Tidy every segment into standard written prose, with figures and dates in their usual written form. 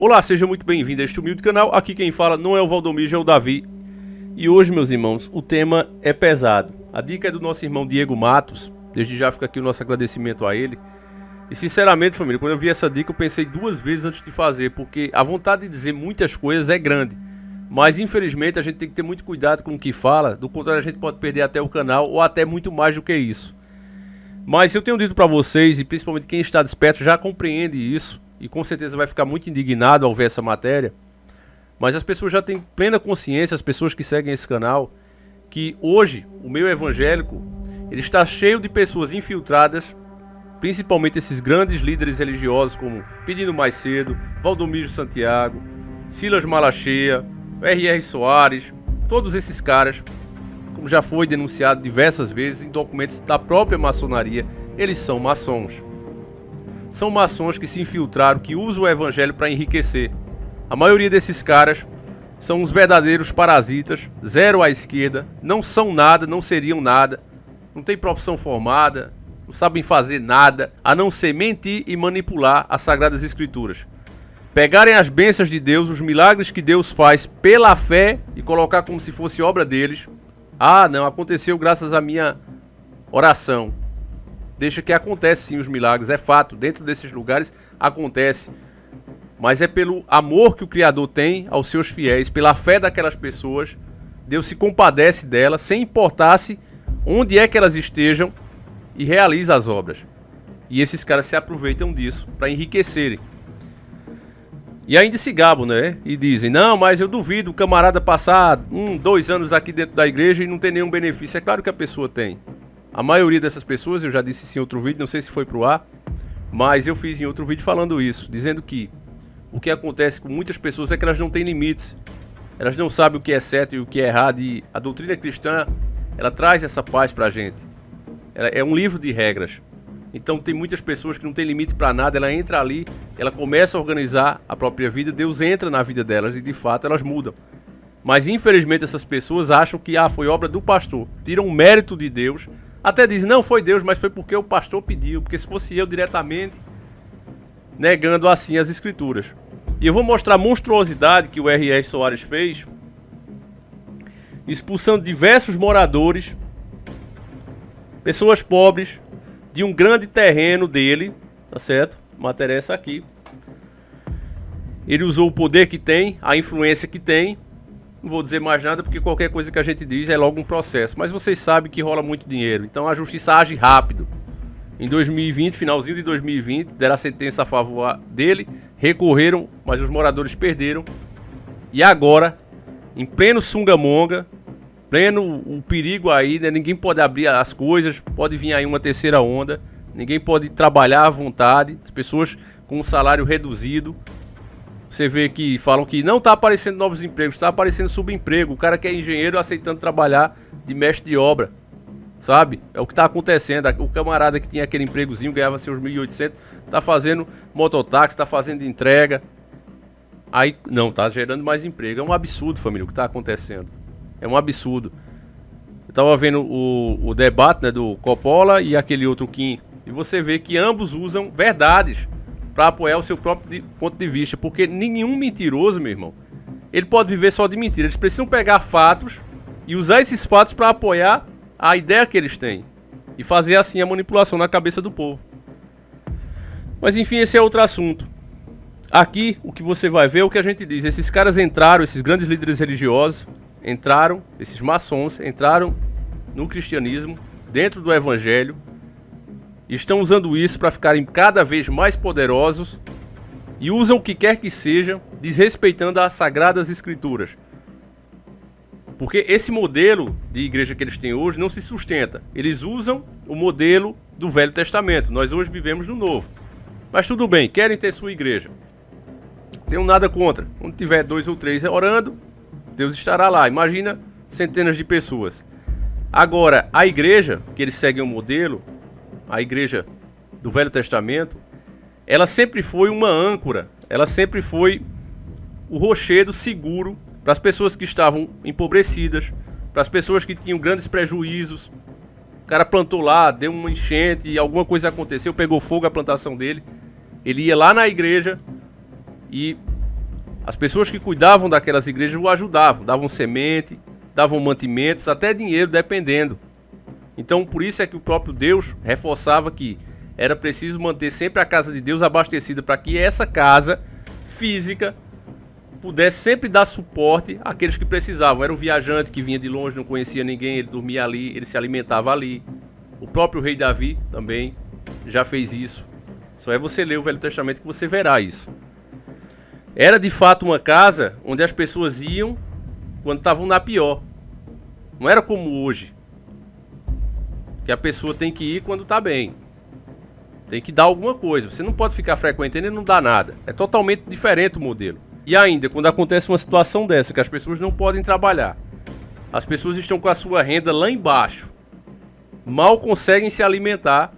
Olá, seja muito bem-vindo a este humilde canal. Aqui quem fala não é o Valdomiro, é o Davi. E hoje, meus irmãos, o tema é pesado. A dica é do nosso irmão Diego Matos. Desde já fica aqui o nosso agradecimento a ele. E sinceramente, família, quando eu vi essa dica eu pensei duas vezes antes de fazer, porque a vontade de dizer muitas coisas é grande. Mas infelizmente a gente tem que ter muito cuidado com o que fala, do contrário a gente pode perder até o canal ou até muito mais do que isso. Mas eu tenho dito para vocês, e principalmente quem está desperto já compreende isso, e com certeza vai ficar muito indignado ao ver essa matéria. Mas as pessoas já têm plena consciência, as pessoas que seguem esse canal, que hoje o meio evangélico ele está cheio de pessoas infiltradas, principalmente esses grandes líderes religiosos como Pedindo Mais Cedo, Valdomiro Santiago, Silas Malacheia, R.R. Soares, todos esses caras, como já foi denunciado diversas vezes em documentos da própria maçonaria, eles são maçons. São maçons que se infiltraram, que usam o evangelho para enriquecer. A maioria desses caras são os verdadeiros parasitas, zero à esquerda, não são nada, não seriam nada, não tem profissão formada, não sabem fazer nada, a não ser mentir e manipular as Sagradas Escrituras. Pegarem as bênçãos de Deus, os milagres que Deus faz pela fé e colocar como se fosse obra deles. Ah, não, aconteceu graças à minha oração. Deixa que acontece sim os milagres, é fato, dentro desses lugares acontece. Mas é pelo amor que o Criador tem aos seus fiéis, pela fé daquelas pessoas, Deus se compadece delas, sem importar-se onde é que elas estejam, e realiza as obras. E esses caras se aproveitam disso para enriquecerem. E ainda se gabam, né? E dizem, não, mas eu duvido o camarada passar 2 anos aqui dentro da igreja e não ter nenhum benefício. É claro que a pessoa tem. A maioria dessas pessoas, eu já disse isso em outro vídeo, não sei se foi pro ar, mas eu fiz em outro vídeo falando isso, dizendo que o que acontece com muitas pessoas é que elas não têm limites. Elas não sabem o que é certo e o que é errado, e a doutrina cristã, ela traz essa paz pra gente. Ela é um livro de regras. Então tem muitas pessoas que não tem limite para nada, ela entra ali, ela começa a organizar a própria vida, Deus entra na vida delas e de fato elas mudam. Mas infelizmente essas pessoas acham que foi obra do pastor, tiram o mérito de Deus, até dizem, não foi Deus, mas foi porque o pastor pediu, porque se fosse eu diretamente, negando assim as escrituras. E eu vou mostrar a monstruosidade que o R.R. Soares fez, expulsando diversos moradores, pessoas pobres, de um grande terreno dele, tá certo? A matéria é essa aqui. Ele usou o poder que tem, a influência que tem. Não vou dizer mais nada porque qualquer coisa que a gente diz é logo um processo. Mas vocês sabem que rola muito dinheiro, então a justiça age rápido. Em 2020, finalzinho de 2020, deram a sentença a favor dele, recorreram, mas os moradores perderam. E agora, em pleno sungamonga, pleno o perigo aí, né? Ninguém pode abrir as coisas, pode vir aí uma terceira onda, ninguém pode trabalhar à vontade, as pessoas com um salário reduzido. Você vê que falam que não está aparecendo novos empregos, está aparecendo subemprego, o cara que é engenheiro aceitando trabalhar de mestre de obra, sabe? É o que está acontecendo, o camarada que tinha aquele empregozinho, ganhava seus 1.800, está fazendo mototáxi, está fazendo entrega, aí não, está gerando mais emprego. É um absurdo, família, o que está acontecendo. É um absurdo. Eu tava vendo o debate, né, do Coppola e aquele outro Kim. E você vê que ambos usam verdades para apoiar o seu próprio ponto de vista. Porque nenhum mentiroso, meu irmão, ele pode viver só de mentira. Eles precisam pegar fatos e usar esses fatos para apoiar a ideia que eles têm. E fazer assim a manipulação na cabeça do povo. Mas enfim, esse é outro assunto. Aqui, o que você vai ver é o que a gente diz. Esses caras entraram, esses grandes líderes religiosos, entraram, esses maçons entraram no cristianismo, dentro do evangelho, e estão usando isso para ficarem cada vez mais poderosos e usam o que quer que seja, desrespeitando as Sagradas Escrituras. Porque esse modelo de igreja que eles têm hoje não se sustenta. Eles usam o modelo do Velho Testamento. Nós hoje vivemos no Novo. Mas tudo bem, querem ter sua igreja. Não tenho nada contra. Quando tiver 2 ou 3 orando, Deus estará lá. Imagina centenas de pessoas. Agora, a igreja, que eles seguem o modelo, a igreja do Velho Testamento, ela sempre foi uma âncora. Ela sempre foi o rochedo seguro para as pessoas que estavam empobrecidas, para as pessoas que tinham grandes prejuízos. O cara plantou lá, deu uma enchente e alguma coisa aconteceu, pegou fogo a plantação dele. Ele ia lá na igreja e As pessoas que cuidavam daquelas igrejas o ajudavam, davam semente, davam mantimentos, até dinheiro, dependendo. Então, por isso é que o próprio Deus reforçava que era preciso manter sempre a casa de Deus abastecida para que essa casa física pudesse sempre dar suporte àqueles que precisavam. Era o viajante que vinha de longe, não conhecia ninguém, ele dormia ali, ele se alimentava ali. O próprio rei Davi também já fez isso. Só é você ler o Velho Testamento que você verá isso. Era de fato uma casa onde as pessoas iam quando estavam na pior. Não era como hoje, que a pessoa tem que ir quando está bem. Tem que dar alguma coisa. Você não pode ficar frequentando e não dar nada. É totalmente diferente o modelo. E ainda, quando acontece uma situação dessa, que as pessoas não podem trabalhar, as pessoas estão com a sua renda lá embaixo, mal conseguem se alimentar,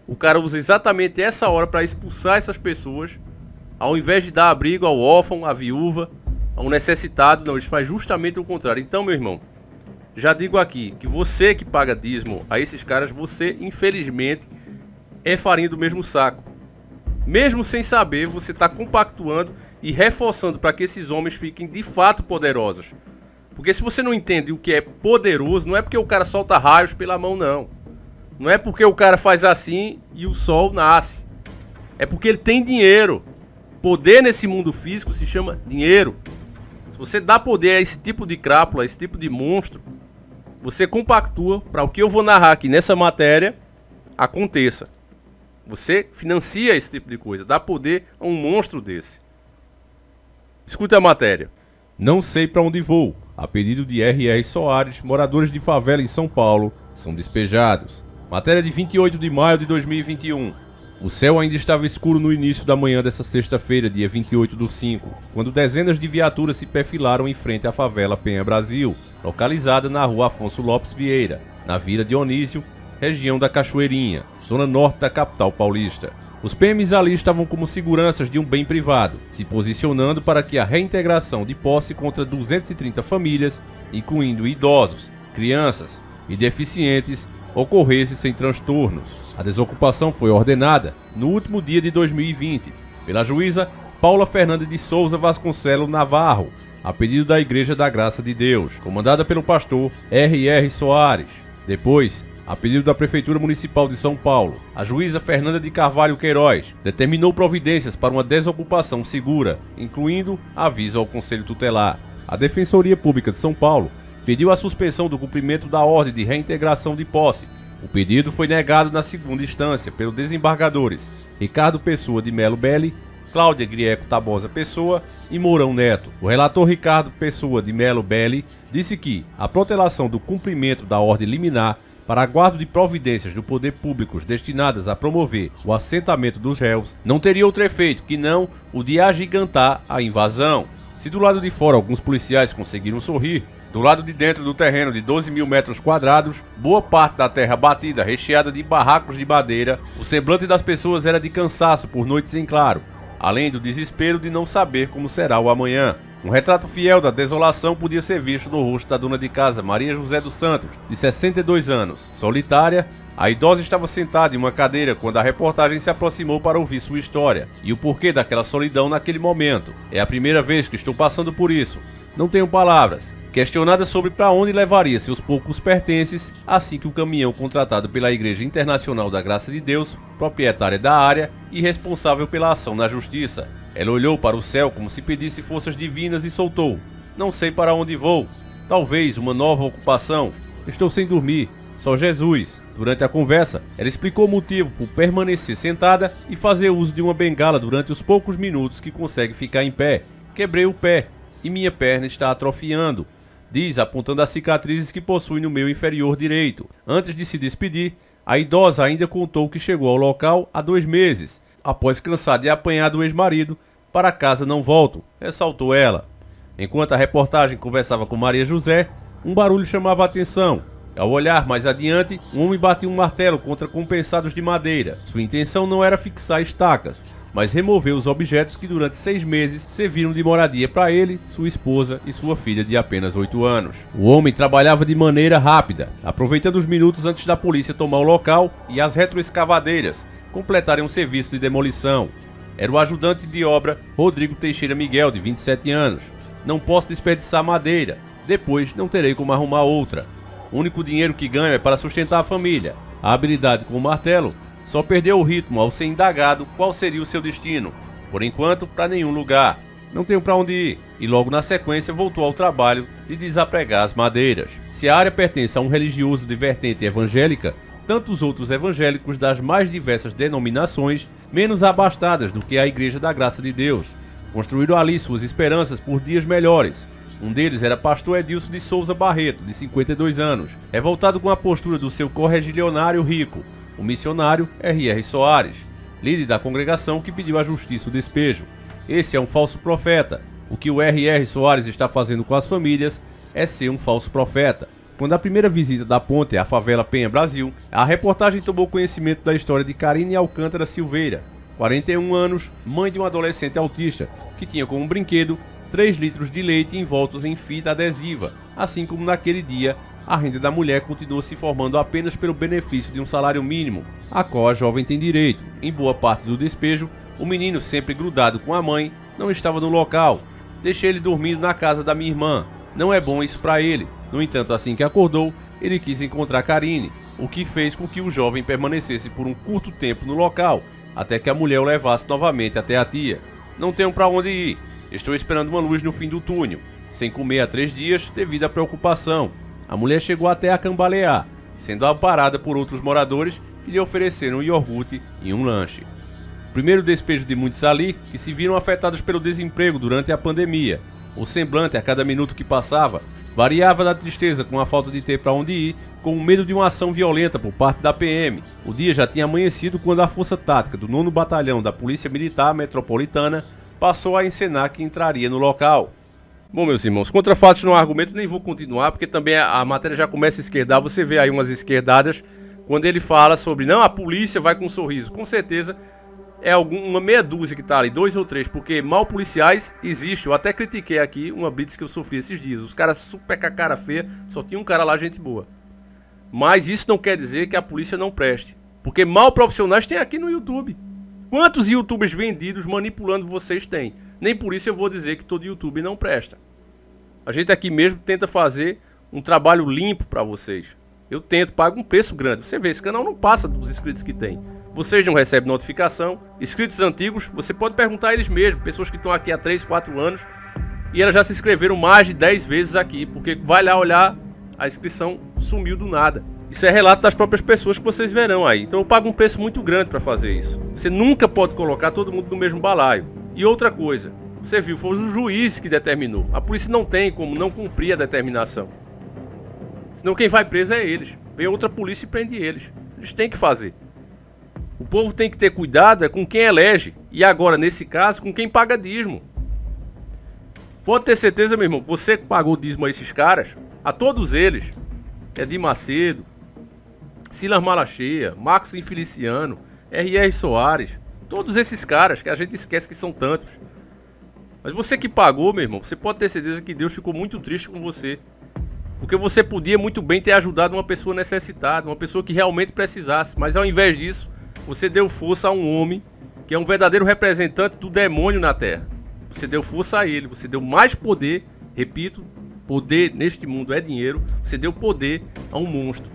o cara usa exatamente essa hora para expulsar essas pessoas, ao invés de dar abrigo ao órfão, à viúva, ao necessitado. Não, ele faz justamente o contrário. Então, meu irmão, já digo aqui, que você que paga dízimo a esses caras, você, infelizmente, é farinha do mesmo saco. Mesmo sem saber, você está compactuando e reforçando para que esses homens fiquem de fato poderosos. Porque se você não entende o que é poderoso, não é porque o cara solta raios pela mão, não. Não é porque o cara faz assim e o sol nasce. É porque ele tem dinheiro. Poder nesse mundo físico se chama dinheiro. Se você dá poder a esse tipo de crápula, a esse tipo de monstro, você compactua para o que eu vou narrar aqui nessa matéria aconteça. Você financia esse tipo de coisa, dá poder a um monstro desse. Escuta a matéria. Não sei para onde vou. A pedido de R.R. Soares, moradores de favela em São Paulo são despejados. Matéria de 28 de maio de 2021. O céu ainda estava escuro no início da manhã dessa sexta-feira, dia 28/5, quando dezenas de viaturas se perfilaram em frente à favela Penha Brasil, localizada na rua Afonso Lopes Vieira, na Vila Dionísio, região da Cachoeirinha, zona norte da capital paulista. Os PMs ali estavam como seguranças de um bem privado, se posicionando para que a reintegração de posse contra 230 famílias, incluindo idosos, crianças e deficientes, ocorresse sem transtornos. A desocupação foi ordenada no último dia de 2020 pela juíza Paula Fernanda de Souza Vasconcelos Navarro, a pedido da Igreja da Graça de Deus, comandada pelo pastor R.R. Soares. Depois, a pedido da Prefeitura Municipal de São Paulo, a juíza Fernanda de Carvalho Queiroz determinou providências para uma desocupação segura, incluindo aviso ao Conselho Tutelar. A Defensoria Pública de São Paulo pediu a suspensão do cumprimento da ordem de reintegração de posse. O pedido foi negado na segunda instância pelos desembargadores Ricardo Pessoa de Melo Belli, Cláudia Grieco Tabosa Pessoa e Mourão Neto. O relator Ricardo Pessoa de Melo Belli disse que a protelação do cumprimento da ordem liminar para aguardo de providências do poder público destinadas a promover o assentamento dos réus não teria outro efeito que não o de agigantar a invasão. Se do lado de fora alguns policiais conseguiram sorrir, do lado de dentro do terreno de 12 mil metros quadrados, boa parte da terra batida, recheada de barracos de madeira, o semblante das pessoas era de cansaço por noites em claro, além do desespero de não saber como será o amanhã. Um retrato fiel da desolação podia ser visto no rosto da dona de casa, Maria José dos Santos, de 62 anos. Solitária, a idosa estava sentada em uma cadeira quando a reportagem se aproximou para ouvir sua história e o porquê daquela solidão naquele momento. É a primeira vez que estou passando por isso. Não tenho palavras. Questionada sobre para onde levaria seus poucos pertences, assim que o caminhão contratado pela Igreja Internacional da Graça de Deus, proprietária da área e responsável pela ação na justiça. Ela olhou para o céu como se pedisse forças divinas e soltou: "Não sei para onde vou. Talvez uma nova ocupação. Estou sem dormir. Só Jesus." Durante a conversa, ela explicou o motivo por permanecer sentada e fazer uso de uma bengala durante os poucos minutos que consegue ficar em pé. "Quebrei o pé e minha perna está atrofiando", diz, apontando as cicatrizes que possui no meio inferior direito. Antes de se despedir, a idosa ainda contou que chegou ao local há 2 meses, após cansar de apanhar do ex-marido. "Para casa não volto", ressaltou ela. Enquanto a reportagem conversava com Maria José, um barulho chamava a atenção. Ao olhar mais adiante, um homem batia um martelo contra compensados de madeira. Sua intenção não era fixar estacas, mas remover os objetos que durante 6 meses serviram de moradia para ele, sua esposa e sua filha de apenas 8 anos. O homem trabalhava de maneira rápida, aproveitando os minutos antes da polícia tomar o local e as retroescavadeiras completarem um serviço de demolição. Era o ajudante de obra Rodrigo Teixeira Miguel, de 27 anos. Não posso desperdiçar madeira, depois não terei como arrumar outra. O único dinheiro que ganho é para sustentar a família. A habilidade com o martelo só perdeu o ritmo ao ser indagado qual seria o seu destino. Por enquanto, para nenhum lugar. Não tenho para onde ir. E logo na sequência voltou ao trabalho de desapregar as madeiras. Se a área pertence a um religioso de vertente evangélica, tantos outros evangélicos das mais diversas denominações, menos abastadas do que a Igreja da Graça de Deus, construíram ali suas esperanças por dias melhores. Um deles era pastor Edilson de Souza Barreto, de 52 anos, revoltado com a postura do seu correligionário rico, o missionário R.R. Soares, líder da congregação que pediu à justiça o despejo. Esse é um falso profeta. O que o R.R. Soares está fazendo com as famílias é ser um falso profeta. Quando a primeira visita da ponte à favela Penha Brasil, a reportagem tomou conhecimento da história de Karine Alcântara Silveira, 41 anos, mãe de um adolescente autista, que tinha como brinquedo 3 litros de leite envoltos em fita adesiva. Assim como naquele dia, a renda da mulher continuou se formando apenas pelo benefício de um salário mínimo, a qual a jovem tem direito. Em boa parte do despejo, o menino, sempre grudado com a mãe, não estava no local. Deixei ele dormindo na casa da minha irmã. Não é bom isso para ele. No entanto, assim que acordou, ele quis encontrar Karine, o que fez com que o jovem permanecesse por um curto tempo no local, até que a mulher o levasse novamente até a tia. Não tenho para onde ir. Estou esperando uma luz no fim do túnel. Sem comer há 3 dias devido à preocupação. A mulher chegou até a cambalear, sendo amparada por outros moradores que lhe ofereceram um iogurte e um lanche. Primeiro despejo de muitos ali que se viram afetados pelo desemprego durante a pandemia. O semblante, a cada minuto que passava, variava da tristeza com a falta de ter para onde ir, com o medo de uma ação violenta por parte da PM. O dia já tinha amanhecido quando a Força Tática do 9º Batalhão da Polícia Militar Metropolitana passou a encenar que entraria no local. Bom, meus irmãos, contra fatos não há argumento, nem vou continuar, porque também a matéria já começa a esquerdar. Você vê aí umas esquerdadas quando ele fala sobre, não, a polícia vai com um sorriso. Com certeza é uma meia dúzia que tá ali, 2 ou 3, porque mal policiais existe. Eu até critiquei aqui uma blitz que eu sofri esses dias. Os caras super com a cara feia, só tinha um cara lá, gente boa. Mas isso não quer dizer que a polícia não preste, porque mal profissionais tem aqui no YouTube. Quantos youtubers vendidos manipulando vocês têm? Nem por isso eu vou dizer que todo YouTube não presta. A gente aqui mesmo tenta fazer um trabalho limpo para vocês. Eu tento, pago um preço grande. Você vê, esse canal não passa dos inscritos que tem. Vocês não recebem notificação. Inscritos antigos, você pode perguntar a eles mesmos. Pessoas que estão aqui há 3, 4 anos. E elas já se inscreveram mais de 10 vezes aqui. Porque vai lá olhar, a inscrição sumiu do nada. Isso é relato das próprias pessoas que vocês verão aí. Então eu pago um preço muito grande para fazer isso. Você nunca pode colocar todo mundo no mesmo balaio. E outra coisa, você viu, foi o juiz que determinou. A polícia não tem como não cumprir a determinação. Senão quem vai preso é eles. Vem outra polícia e prende eles. Eles têm que fazer. O povo tem que ter cuidado com quem elege. E agora, nesse caso, com quem paga dízimo. Pode ter certeza, meu irmão, você que pagou dízimo a esses caras, a todos eles, Edir Macedo, Silas Malacheia, Marcos Infeliciano, R.R. Soares, todos esses caras que a gente esquece que são tantos. Mas você que pagou, meu irmão, você pode ter certeza que Deus ficou muito triste com você. Porque você podia muito bem ter ajudado uma pessoa necessitada, uma pessoa que realmente precisasse. Mas ao invés disso, você deu força a um homem que é um verdadeiro representante do demônio na terra. Você deu força a ele, você deu mais poder, repito, poder neste mundo é dinheiro. Você deu poder a um monstro.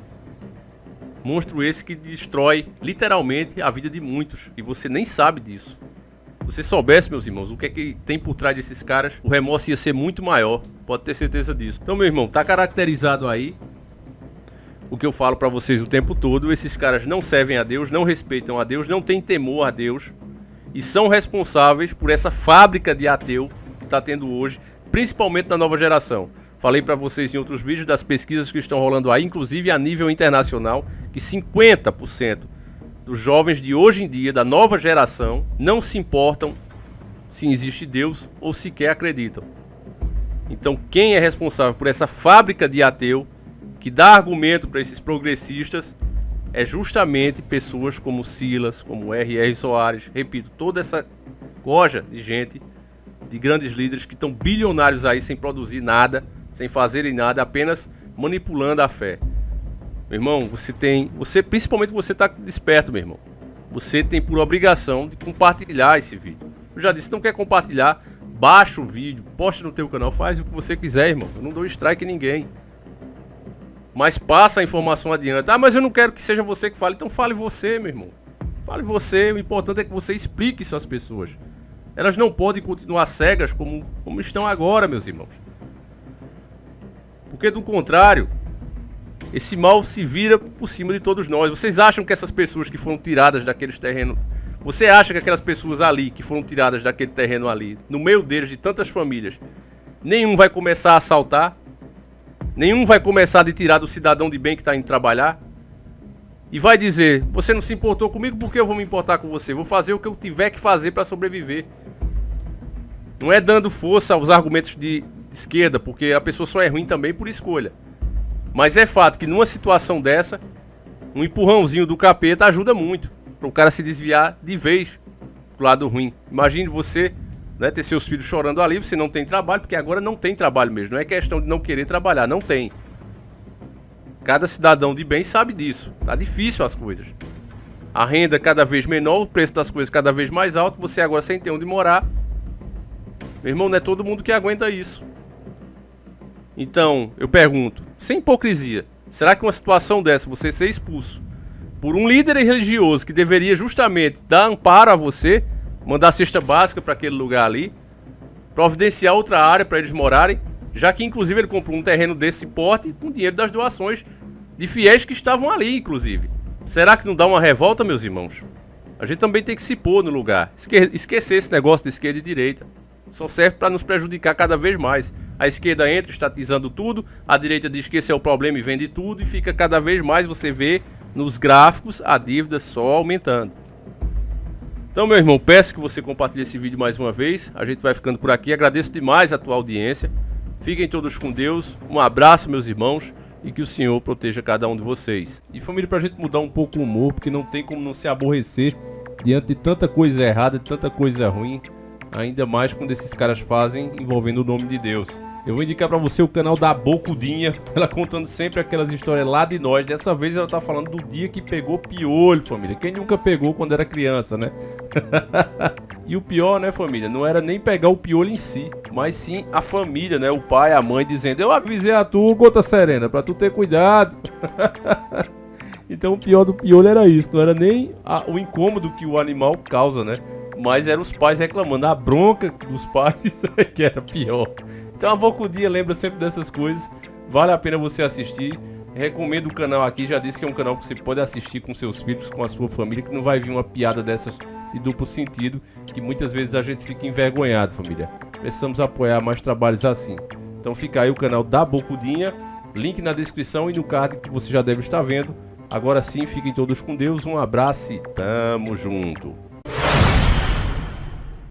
Monstro esse que destrói literalmente a vida de muitos. E você nem sabe disso. Se você soubesse, meus irmãos, o que é que tem por trás desses caras, o remorso ia ser muito maior. Pode ter certeza disso. Então, meu irmão, tá caracterizado aí o que eu falo pra vocês o tempo todo. Esses caras não servem a Deus, não respeitam a Deus, não têm temor a Deus. E são responsáveis por essa fábrica de ateu que tá tendo hoje, principalmente na nova geração. Falei pra vocês em outros vídeos das pesquisas que estão rolando aí, inclusive a nível internacional, que 50% dos jovens de hoje em dia, da nova geração, não se importam se existe Deus ou sequer acreditam. Então quem é responsável por essa fábrica de ateu, que dá argumento para esses progressistas, é justamente pessoas como Silas, como R.R. Soares, repito, toda essa goja de gente, de grandes líderes que estão bilionários aí sem produzir nada, sem fazerem nada, apenas manipulando a fé. Meu irmão, principalmente você tá desperto, meu irmão. você tem por obrigação de compartilhar esse vídeo. Eu já disse, não quer compartilhar, baixa o vídeo, posta no teu canal, faz o que você quiser, irmão. Eu não dou strike em ninguém. Mas passa a informação adiante. Ah, mas eu não quero que seja você que fale. Então fale você, meu irmão. Fale você. O importante é que você explique isso às pessoas. Elas não podem continuar cegas como estão agora, meus irmãos. Porque do contrário, esse mal se vira por cima de todos nós. Vocês acham que essas pessoas que foram tiradas daqueles terrenos... Você acha que aquelas pessoas ali, que foram tiradas daquele terreno ali, no meio deles, de tantas famílias, nenhum vai começar a assaltar? Nenhum vai começar a tirar do cidadão de bem que está indo trabalhar? E vai dizer, você não se importou comigo, por que eu vou me importar com você? Vou fazer o que eu tiver que fazer para sobreviver. Não é dando força aos argumentos de esquerda, porque a pessoa só é ruim também por escolha. Mas é fato que numa situação dessa, um empurrãozinho do capeta ajuda muito para o cara se desviar de vez pro lado ruim. Imagine você, né, ter seus filhos chorando ali, você não tem trabalho, porque agora não tem trabalho mesmo. Não é questão de não querer trabalhar, não tem. Cada cidadão de bem sabe disso. Tá difícil as coisas. A renda cada vez menor, o preço das coisas cada vez mais alto, você agora sem ter onde morar. Meu irmão, não é todo mundo que aguenta isso. Então, eu pergunto, sem hipocrisia, será que uma situação dessa, você ser expulso por um líder religioso que deveria justamente dar amparo a você, mandar cesta básica para aquele lugar ali, providenciar outra área para eles morarem, já que inclusive ele comprou um terreno desse porte com dinheiro das doações de fiéis que estavam ali, inclusive. Será que não dá uma revolta, meus irmãos? A gente também tem que se pôr no lugar, esquecer esse negócio de esquerda e direita. Só serve para nos prejudicar cada vez mais. A esquerda entra estatizando tudo, a direita diz que esse é o problema e vende tudo, e fica cada vez mais, você vê nos gráficos, a dívida só aumentando. Então, meu irmão, peço que você compartilhe esse vídeo mais uma vez. A gente vai ficando por aqui. Agradeço demais a tua audiência. Fiquem todos com Deus. Um abraço, meus irmãos, e que o Senhor proteja cada um de vocês. E família, pra gente mudar um pouco o humor, porque não tem como não se aborrecer diante de tanta coisa errada, de tanta coisa ruim, ainda mais quando esses caras fazem envolvendo o nome de Deus. Eu vou indicar pra você o canal da Bocudinha, ela contando sempre aquelas histórias lá de nós. Dessa vez ela tá falando do dia que pegou piolho, família. Quem nunca pegou quando era criança, né? E o pior, né, família, não era nem pegar o piolho em si, mas sim a família, né? O pai, a mãe dizendo, eu avisei a tu, Gota Serena, pra tu ter cuidado. Então o pior do piolho era isso, não era nem o incômodo que o animal causa, né? Mas eram os pais reclamando, a bronca dos pais que era pior. Então a Bocudinha lembra sempre dessas coisas, vale a pena você assistir. Recomendo o canal aqui, já disse que é um canal que você pode assistir com seus filhos, com a sua família, que não vai vir uma piada dessas de duplo sentido, que muitas vezes a gente fica envergonhado, família. Precisamos apoiar mais trabalhos assim. Então fica aí o canal da Bocudinha, link na descrição e no card que você já deve estar vendo. Agora sim, fiquem todos com Deus, um abraço e tamo junto.